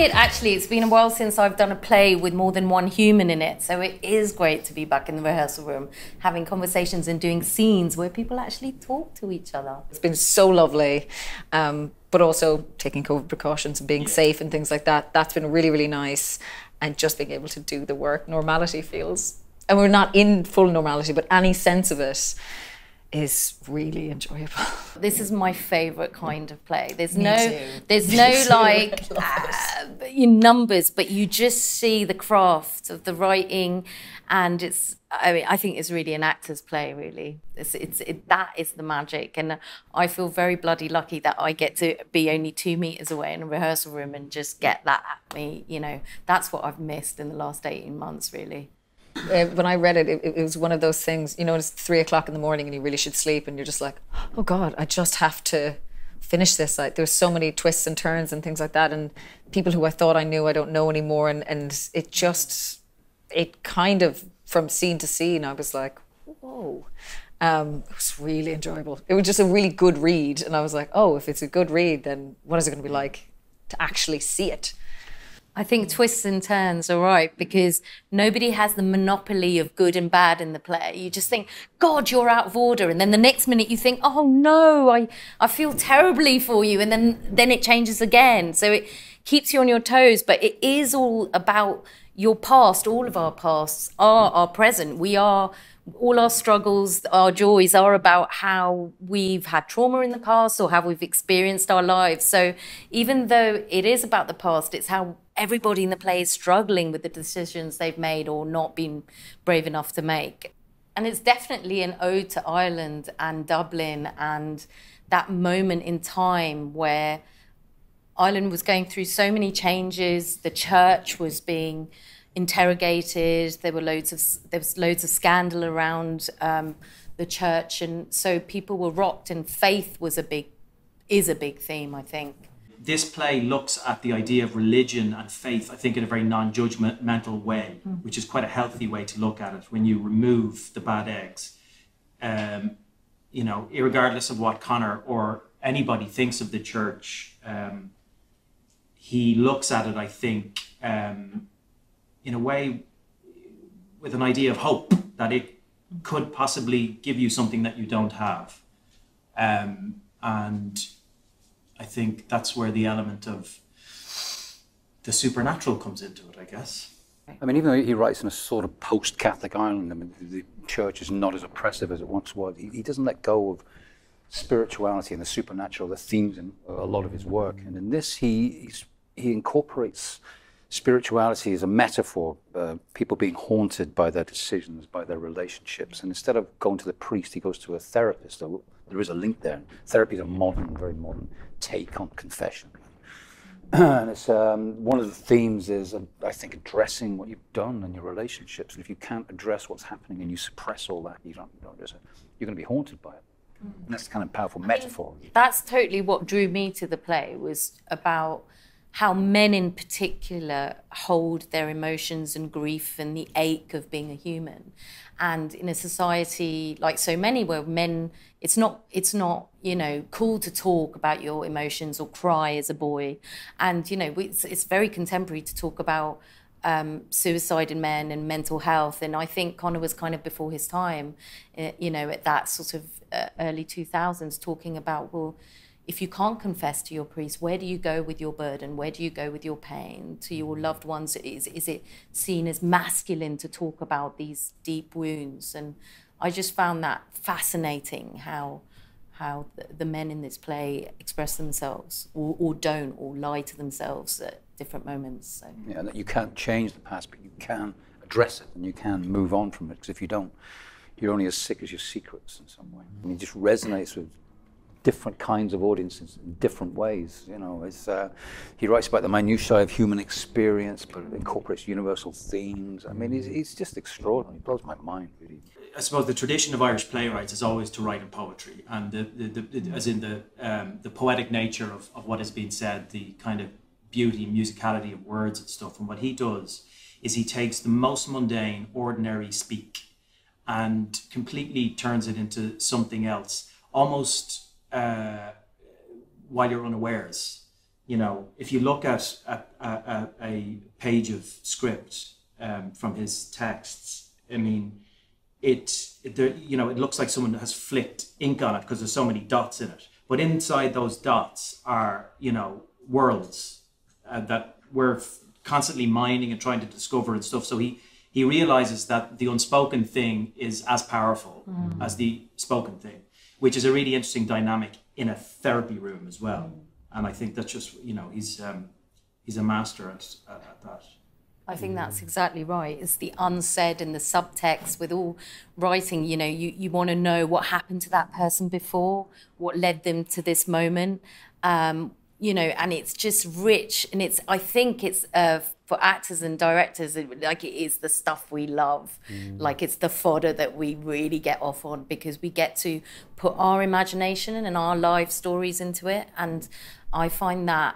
did, actually. It's been a while since I've done a play with more than one human in it, so it is great to be back in the rehearsal room, having conversations and doing scenes where people actually talk to each other. It's been so lovely, but also taking COVID precautions and being safe and things like that. That's been really, really nice. And just being able to do the work. Normality feels, and we're not in full normality, but any sense of it is really enjoyable. This is my favourite kind of play. There's Me no too. like numbers, but you just see the craft of the writing, and I think it's really an actor's play, really. That is the magic, and I feel very bloody lucky that I get to be only 2 meters away in a rehearsal room and just get that at me. You know, that's what I've missed in the last 18 months, really. When I read it, it was one of those things, you know, it's 3 o'clock in the morning and you really should sleep and you're just like, oh God, I just have to finish this. Like, there's so many twists and turns and things like that, and people who I thought I knew I don't know anymore, and it kind of, from scene to scene, I was like, whoa. It was really enjoyable. It was just a really good read, and I was like, oh, if it's a good read, then what is it going to be like to actually see it? I think twists and turns are right, because nobody has the monopoly of good and bad in the play. You just think, God, you're out of order. And then the next minute you think, oh no, I feel terribly for you. And then it changes again. So it keeps you on your toes, but it is all about your past. All of our pasts are our present. All our struggles, our joys are about how we've had trauma in the past or how we've experienced our lives. So even though it is about the past, it's how everybody in the play is struggling with the decisions they've made or not been brave enough to make. And it's definitely an ode to Ireland and Dublin and that moment in time where Ireland was going through so many changes. The church was being interrogated. There was loads of scandal around the church, and so people were rocked, and faith is a big theme, I think. This play looks at the idea of religion and faith, I think, in a very non-judgmental way, which is quite a healthy way to look at it. When you remove the bad eggs, you know, irregardless of what Conor or anybody thinks of the church, he looks at it, I think, in a way with an idea of hope, that it could possibly give you something that you don't have. And I think that's where the element of the supernatural comes into it, I guess. I mean, even though he writes in a sort of post-Catholic Ireland, I mean, the church is not as oppressive as it once was. He doesn't let go of spirituality and the supernatural, the themes in a lot of his work. And in this, he incorporates spirituality as a metaphor, people being haunted by their decisions, by their relationships. And instead of going to the priest, he goes to a therapist. There is a link there. Therapy is a modern, very modern take on confession. And it's one of the themes is, I think, addressing what you've done in your relationships. And if you can't address what's happening and you suppress all that, you're going to be haunted by it. And that's the kind of powerful metaphor. That's totally what drew me to the play, was about how men in particular hold their emotions and grief and the ache of being a human. And in a society like so many where men, it's not, you know, cool to talk about your emotions or cry as a boy. And, you know, it's very contemporary to talk about suicide in men and mental health. And I think Conor was kind of before his time, you know, at that sort of early 2000s, talking about, well, if you can't confess to your priest, where do you go with your burden? Where do you go with your pain? To your loved ones, is it seen as masculine to talk about these deep wounds? And I just found that fascinating, how the men in this play express themselves or don't, or lie to themselves at different moments. So. Yeah, that you can't change the past, but you can address it and you can move on from it. Because if you don't, you're only as sick as your secrets in some way. And it just resonates with different kinds of audiences in different ways. You know, he writes about the minutiae of human experience, but it incorporates universal themes. I mean, he's just extraordinary. It blows my mind, really. I suppose the tradition of Irish playwrights is always to write in poetry, and as in the poetic nature of what has been said, the kind of beauty, musicality of words and stuff. And what he does is he takes the most mundane, ordinary speak and completely turns it into something else, almost while you're unawares. you know, if you look at a page of script from his texts, I mean, you know, it looks like someone has flicked ink on it because there's so many dots in it. But inside those dots are, you know, worlds that we're constantly mining and trying to discover and stuff. So he realizes that the unspoken thing is as powerful as the spoken thing, which is a really interesting dynamic in a therapy room as well. And I think that's just, you know, he's a master at that. I think that's exactly right. It's the unsaid and the subtext with all writing. You know, you want to know what happened to that person before, what led them to this moment. You know, and it's just rich. And I think it's for actors and directors, like it is the stuff we love. Like it's the fodder that we really get off on because we get to put our imagination and our life stories into it. And I find that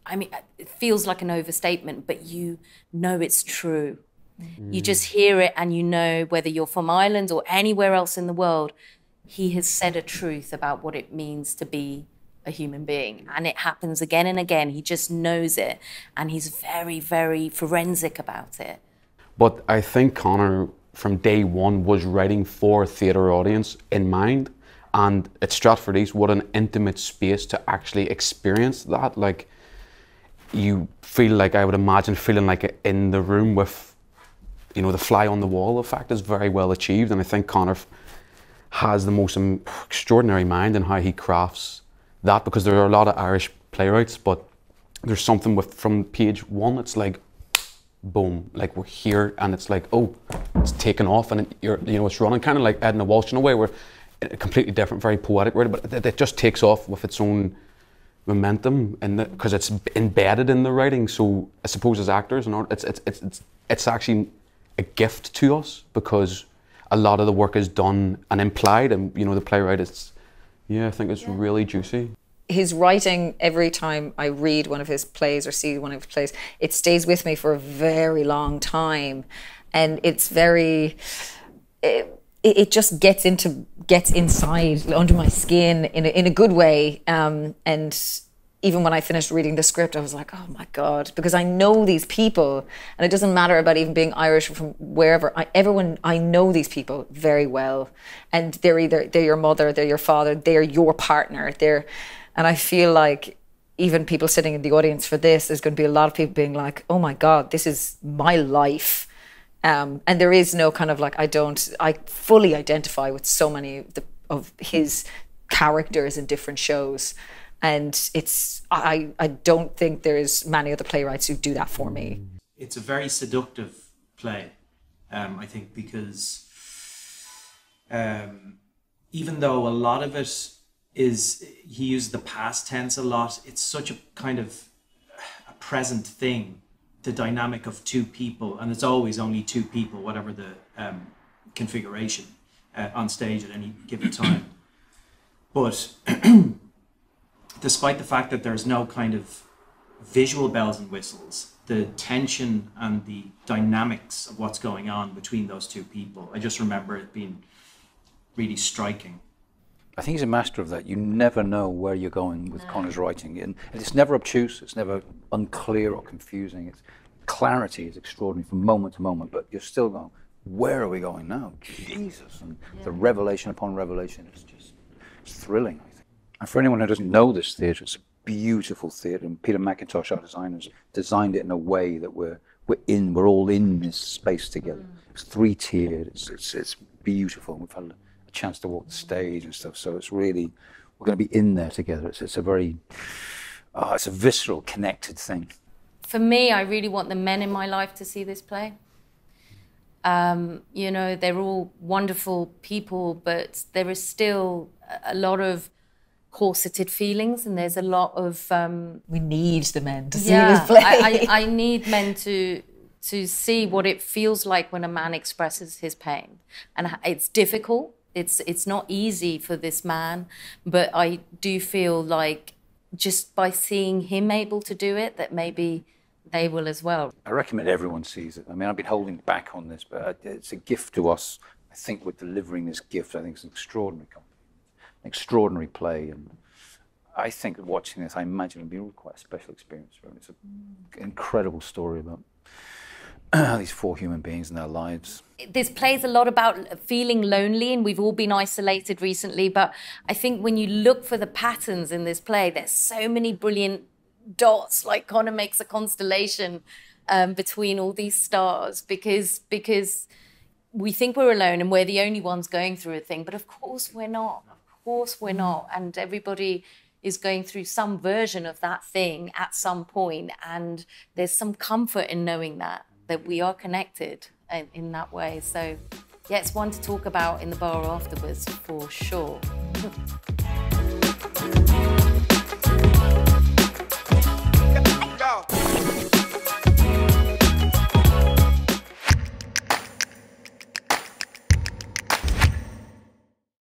I mean, it feels like an overstatement, but you know it's true. You just hear it and you know whether you're from Ireland or anywhere else in the world, he has said a truth about what it means to be a human being. And it happens again and again. He just knows it. And he's very, very forensic about it. But I think Conor, from day one, was writing for a theatre audience in mind. And at Stratford East, what an intimate space to actually experience that. Like, you feel like, I would imagine, feeling like in the room with, you know, the fly on the wall effect is very well achieved. And I think Conor has the most extraordinary mind in how he crafts that, because there are a lot of Irish playwrights, but there's something from page one, it's like, boom, like we're here, and it's like, oh, it's taken off, and you know, it's running, kind of like Edna Walsh in a way, where a completely different, very poetic word, but it just takes off with its own momentum, because it's embedded in the writing. So I suppose as actors, and it's actually a gift to us, because a lot of the work is done and implied, and you know, the playwright is, yeah, I think it's really juicy. His writing, every time I read one of his plays or see one of his plays, it stays with me for a very long time, and it's very. It just gets inside under my skin in a good way, and even when I finished reading the script, I was like, oh my God, because I know these people, and it doesn't matter about even being Irish or from wherever. I know these people very well, and they're your mother, they're your father, they're your partner, and I feel like even people sitting in the audience for this, there's going to be a lot of people being like, oh my God, this is my life. And there is no kind of like, I fully identify with so many of his characters in different shows. And I don't think there's many other playwrights who do that for me. It's a very seductive play, I think, because even though a lot of it he used the past tense a lot, it's such a kind of a present thing, the dynamic of two people, and it's always only two people, whatever the configuration on stage at any given time. But despite the fact that there's no kind of visual bells and whistles, the tension and the dynamics of what's going on between those two people, I just remember it being really striking. I think he's a master of that. You never know where you're going with Conor's writing, and it's never obtuse, it's never unclear or confusing. Clarity is extraordinary from moment to moment, but you're still going, where are we going now? Jesus. And the revelation upon revelation is just thrilling, I think. And for anyone who doesn't know this theatre, it's a beautiful theatre, and Peter McIntosh, our designers, designed it in a way that we're all in this space together. It's three-tiered, it's beautiful. We've had a chance to walk the stage and stuff, so it's really, we're going to be in there together. It's a very, it's a visceral, connected thing. For me, I really want the men in my life to see this play. You know, they're all wonderful people, but there is still a lot of corseted feelings, and there's a lot of... we need the men to see this play. I need men to see what it feels like when a man expresses his pain. And it's difficult. It's not easy for this man, but I do feel like just by seeing him able to do it, that maybe they will as well. I recommend everyone sees it. I mean, I've been holding back on this, but it's a gift to us. I think we're delivering this gift. I think it's an extraordinary company, an extraordinary play, and I think watching this, I imagine it'd be quite a special experience for him. It's an incredible story about these 4 human beings and their lives. This plays a lot about feeling lonely, and we've all been isolated recently, but I think when you look for the patterns in this play, there's so many brilliant dots, like Conor makes a constellation between all these stars, because we think we're alone and we're the only ones going through a thing, but of course we're not. Of course we're not, and everybody is going through some version of that thing at some point, and there's some comfort in knowing that we are connected in that way. So yeah, it's one to talk about in the bar afterwards, for sure.